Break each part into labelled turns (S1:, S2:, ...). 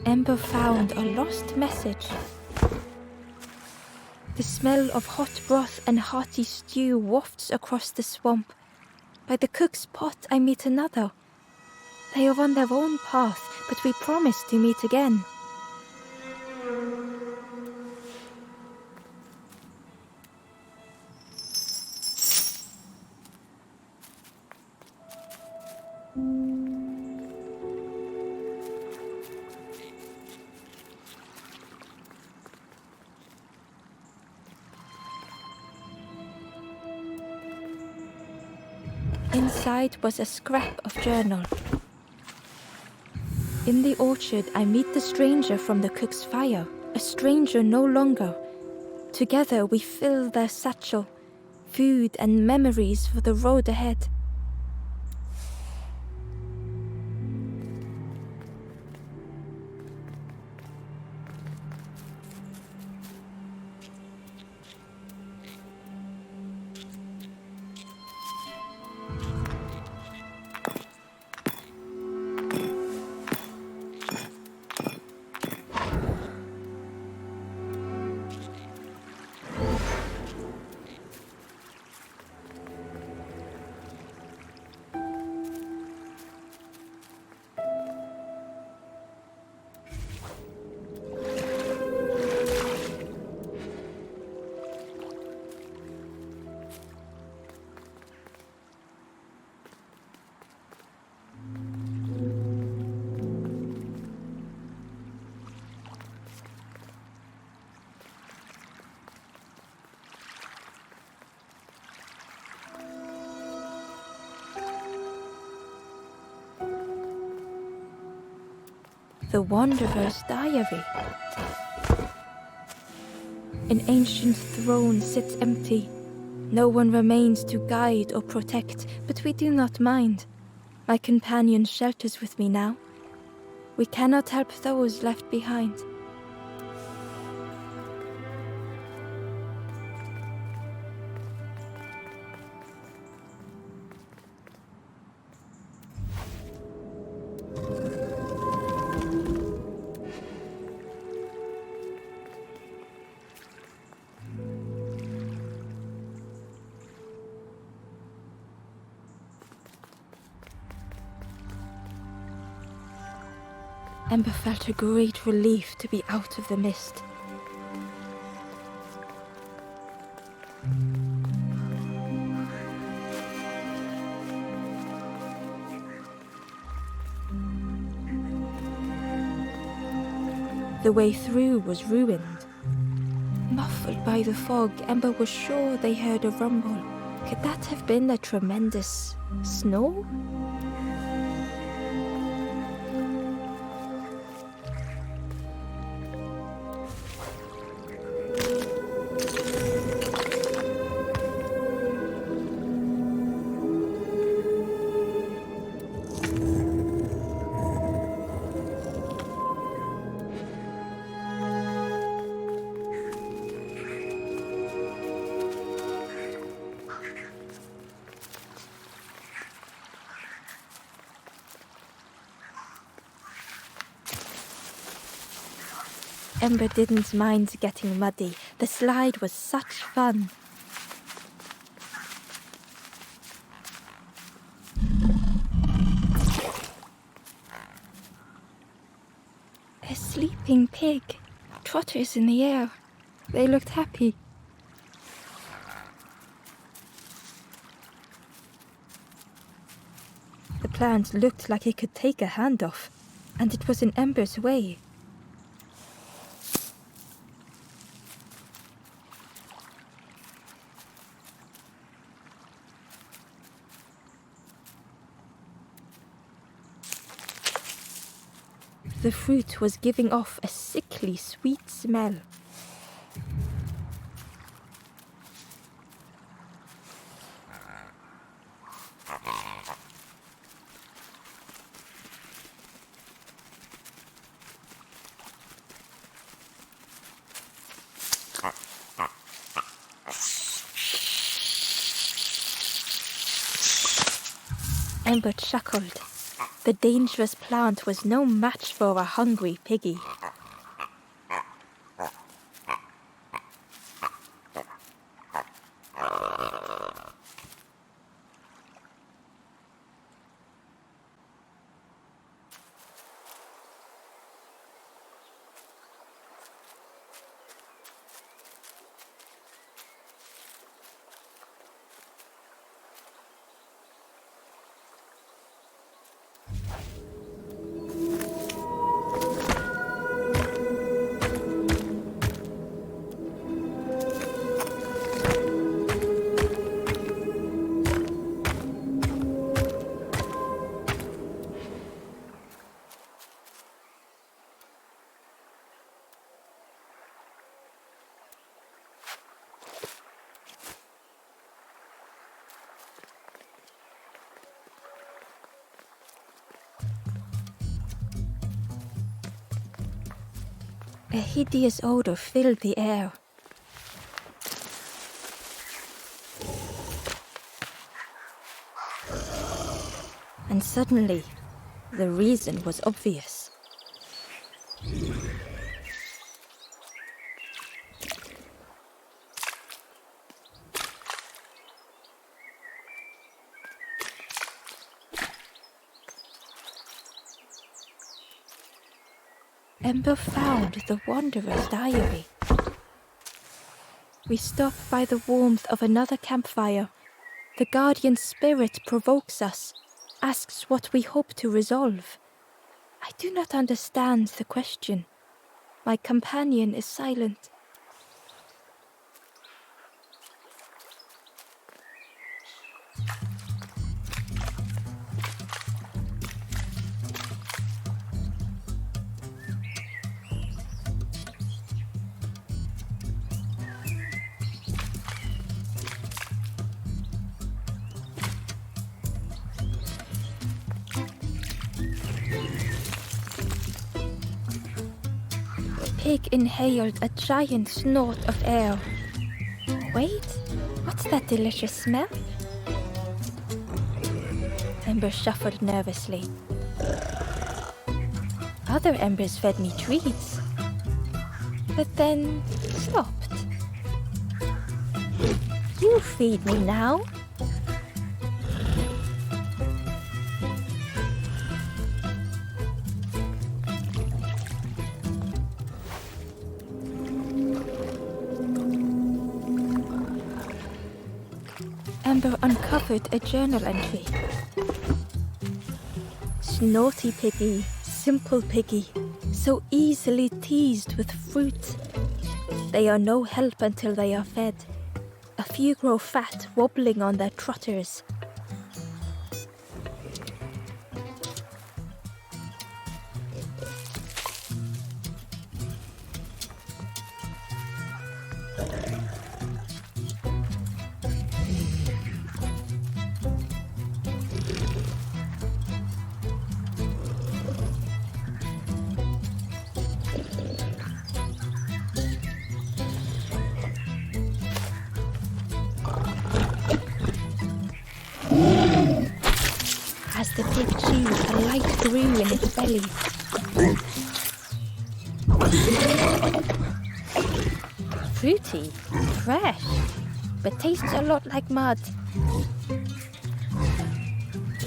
S1: Ember found a lost message. The smell of hot broth and hearty stew wafts across the swamp. By the cook's pot I meet another. They are on their own path, but we promise to meet again. Inside was a scrap of journal. In the orchard, I meet the stranger from the cook's fire, a stranger no longer. Together we fill their satchel, food and memories for the road ahead. The Wanderer's Diary. An ancient throne sits empty. No one remains to guide or protect, but we do not mind. My companion shelters with me now. We cannot help those left behind. Ember felt a great relief to be out of the mist. The way through was ruined. Muffled by the fog, Ember was sure they heard a rumble. Could that have been a tremendous snow? Ember didn't mind getting muddy. The slide was such fun. A sleeping pig. Trotters in the air. They looked happy. The plant looked like it could take a hand off, and it was in Ember's way. The fruit was giving off a sickly sweet smell. Ember chuckled. The dangerous plant was no match for a hungry piggy. A hideous odor filled the air. And suddenly, the reason was obvious. Ember found the Wanderer's diary. We stop by the warmth of another campfire. The guardian spirit provokes us, asks what we hope to resolve. I do not understand the question. My companion is silent. Pig inhaled a giant snort of air. Wait, what's that delicious smell? Ember shuffled nervously. Other embers fed me treats, but then stopped. You feed me now. Ember uncovered a journal entry. Snorty piggy, simple piggy, so easily teased with fruit. They are no help until they are fed. A few grow fat, wobbling on their trotters. As the pig chewed, a light grew in its belly. Fruity, fresh, but tastes a lot like mud.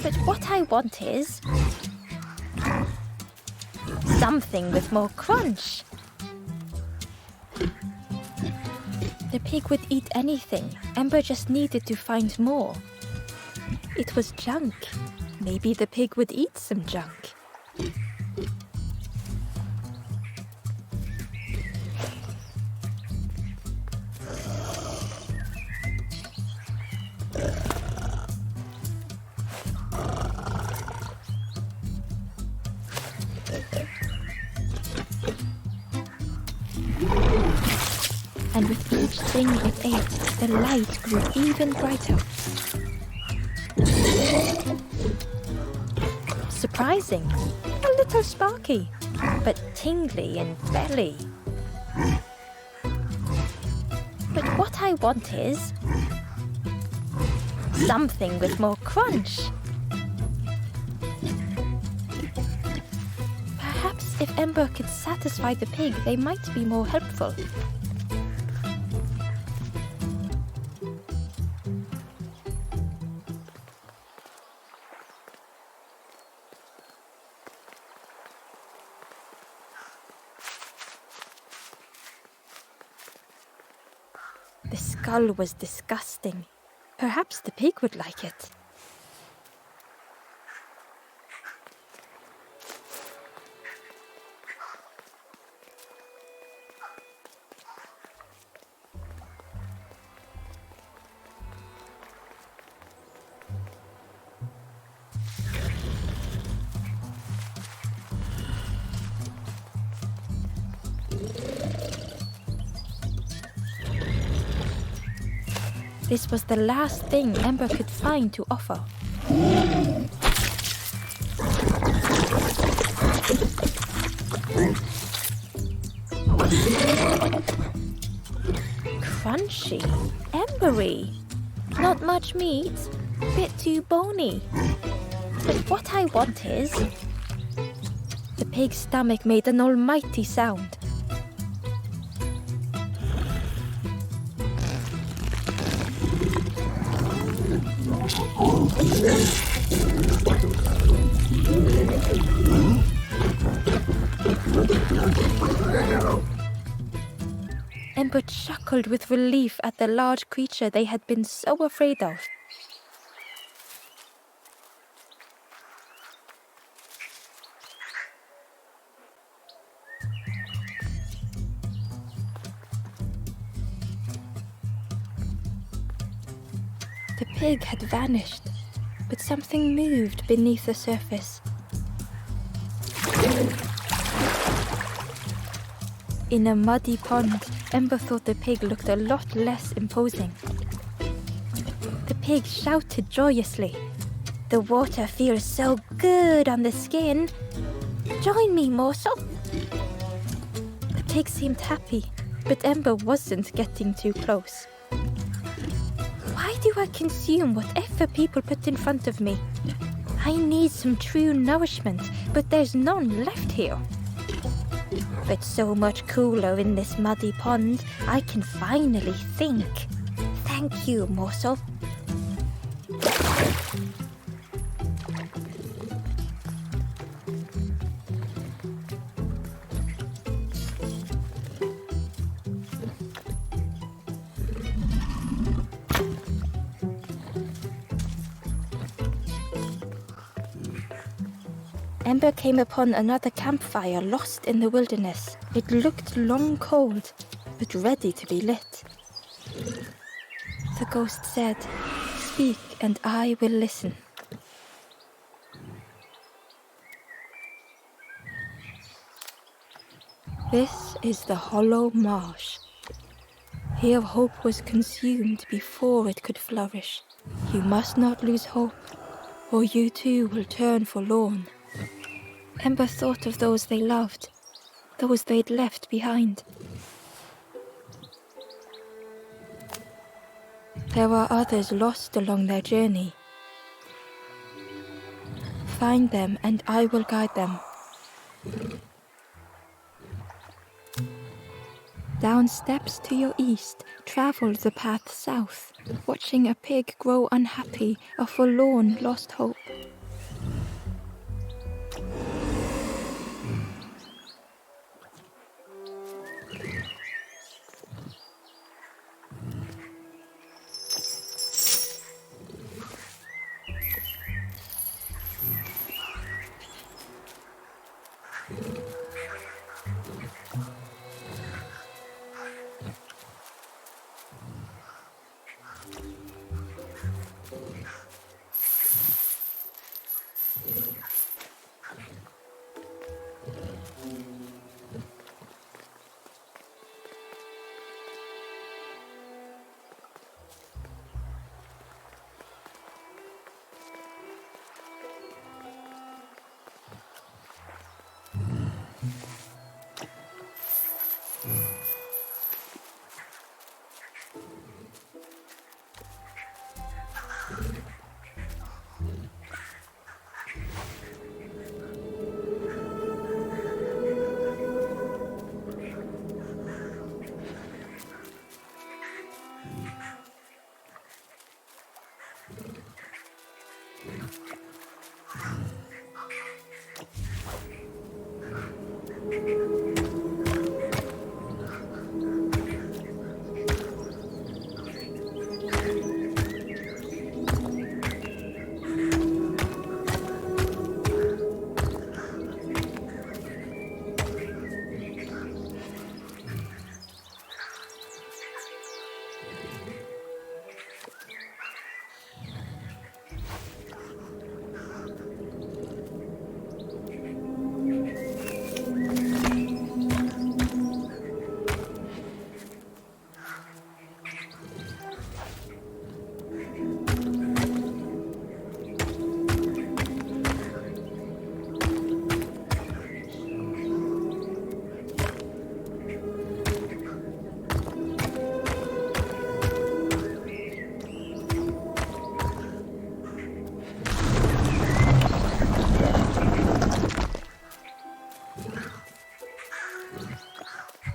S1: But what I want is something with more crunch. The pig would eat anything. Ember just needed to find more. It was junk. Maybe the pig would eat some junk. And with each thing it ate, the light grew even brighter. Surprising, a little sparky, but tingly in belly. But what I want is something with more crunch. Perhaps if Ember could satisfy the pig, they might be more helpful. The skull was disgusting. Perhaps the pig would like it. This was the last thing Ember could find to offer. Crunchy, embery, not much meat, bit too bony. But what I want is... The pig's stomach made an almighty sound. Ember chuckled with relief at the large creature they had been so afraid of. The pig had vanished, but something moved beneath the surface. In a muddy pond, Ember thought the pig looked a lot less imposing. The pig shouted joyously. "The water feels so good on the skin. Join me, morsel." The pig seemed happy, but Ember wasn't getting too close. Why do I consume whatever people put in front of me? I need some true nourishment, but there's none left here. It's so much cooler in this muddy pond, I can finally think. Thank you, morsel. Ember came upon another campfire lost in the wilderness. It looked long cold, but ready to be lit. The ghost said, "Speak and I will listen." This is the hollow marsh. Here hope was consumed before it could flourish. You must not lose hope, or you too will turn forlorn. Ember thought of those they loved, those they'd left behind. There are others lost along their journey. Find them and I will guide them. Down steps to your east, travel the path south, watching a pig grow unhappy, a forlorn lost hope.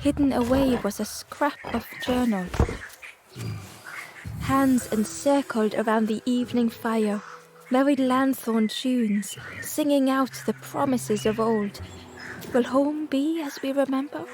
S1: Hidden away was a scrap of journal. Hands encircled around the evening fire, merry lanthorn tunes, singing out the promises of old. Will home be as we remember?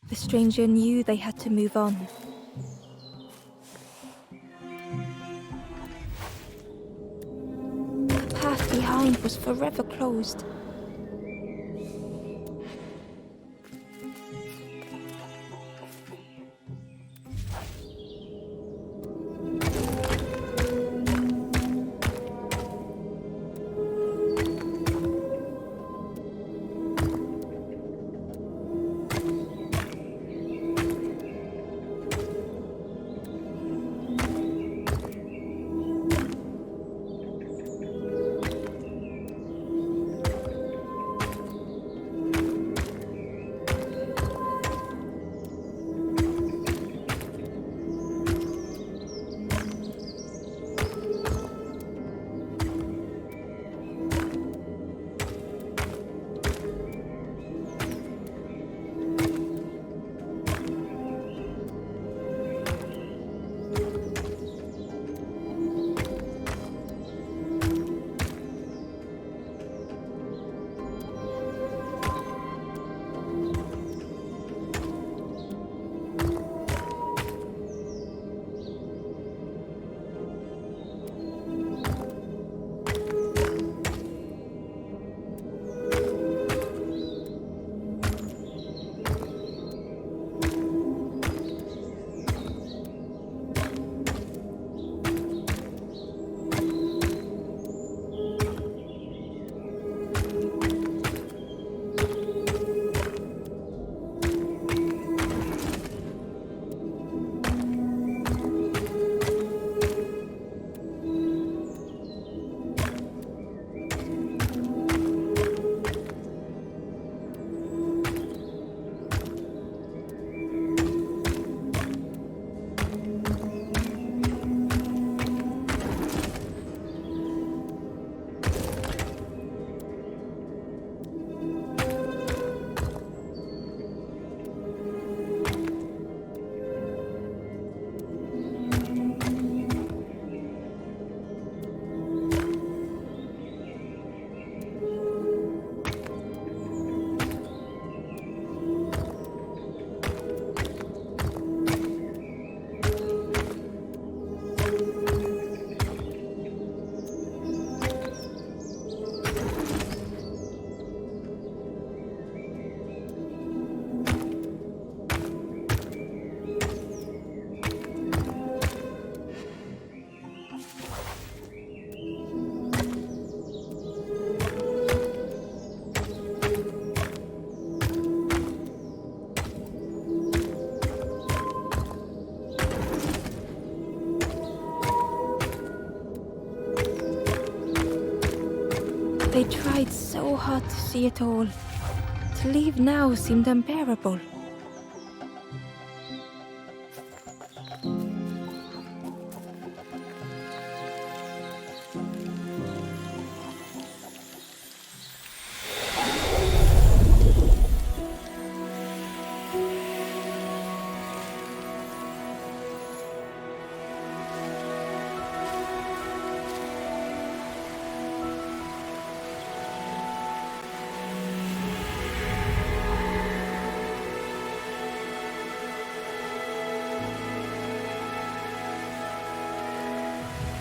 S1: The stranger knew they had to move on. The path behind was forever closed. They tried so hard to see it all. To leave now seemed unbearable.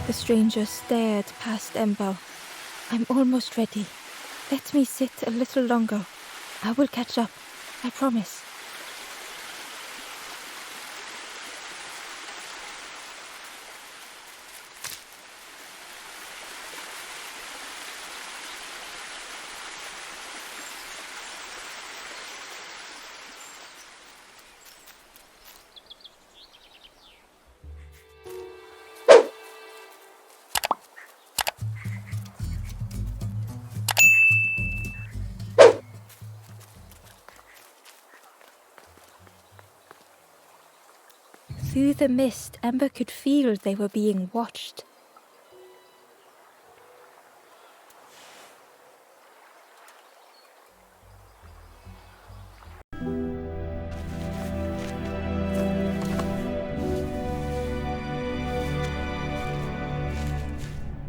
S1: The stranger stared past Ember. I'm almost ready. Let me sit a little longer. I will catch up. I promise. Through the mist, Ember could feel they were being watched.